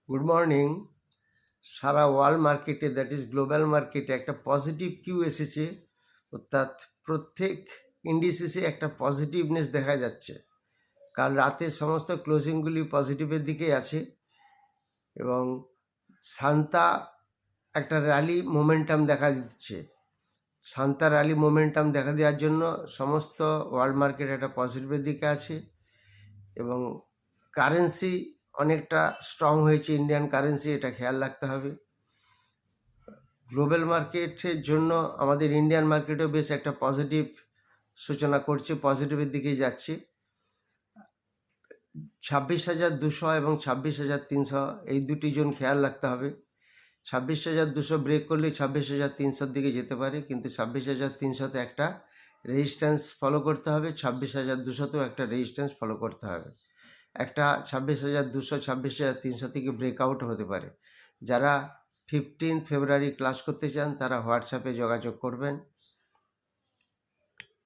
Good morning. সারা world মার্কেটে, that is global মার্কেটে একটা পজিটিভ কিউ এসেছে, অর্থাৎ প্রত্যেক ইন্ডিসিসে একটা পজিটিভনেস দেখা যাচ্ছে। কাল রাতে সমস্ত ক্লোজিংগুলি পজিটিভের দিকেই আছে এবং শান্তা একটা র্যালি মোমেন্টাম দেখা দিচ্ছে। শান্তা র্যালি মোমেন্টাম দেখা দেওয়ার জন্য সমস্ত ওয়ার্ল্ড মার্কেট একটা পজিটিভের দিকে আছে এবং কারেন্সি অনেকটা স্ট্রং হয়েছে। ইন্ডিয়ান কারেন্সি, এটা খেয়াল রাখতে হবে। গ্লোবাল মার্কেটের জন্য আমাদের ইন্ডিয়ান মার্কেটও বেশ একটা পজিটিভ সূচনা করছে, পজিটিভের দিকেই যাচ্ছে। 26,200 এবং 26,300 এই দুটি জোন খেয়াল রাখতে হবে। 26,200 ব্রেক করলে 26,300 দিকে যেতে পারে, কিন্তু 26,300তে একটা রেজিস্ট্যান্স ফলো করতে হবে, 26,200তেও একটা রেজিস্ট্যান্স ফলো করতে হবে। একটা 26,200 26,300 থেকে ব্রেকআউট হতে পারে। যারা 15 ফেব্রুয়ারি ক্লাস করতে চান তারা হোয়াটসঅ্যাপে যোগাযোগ করবেন।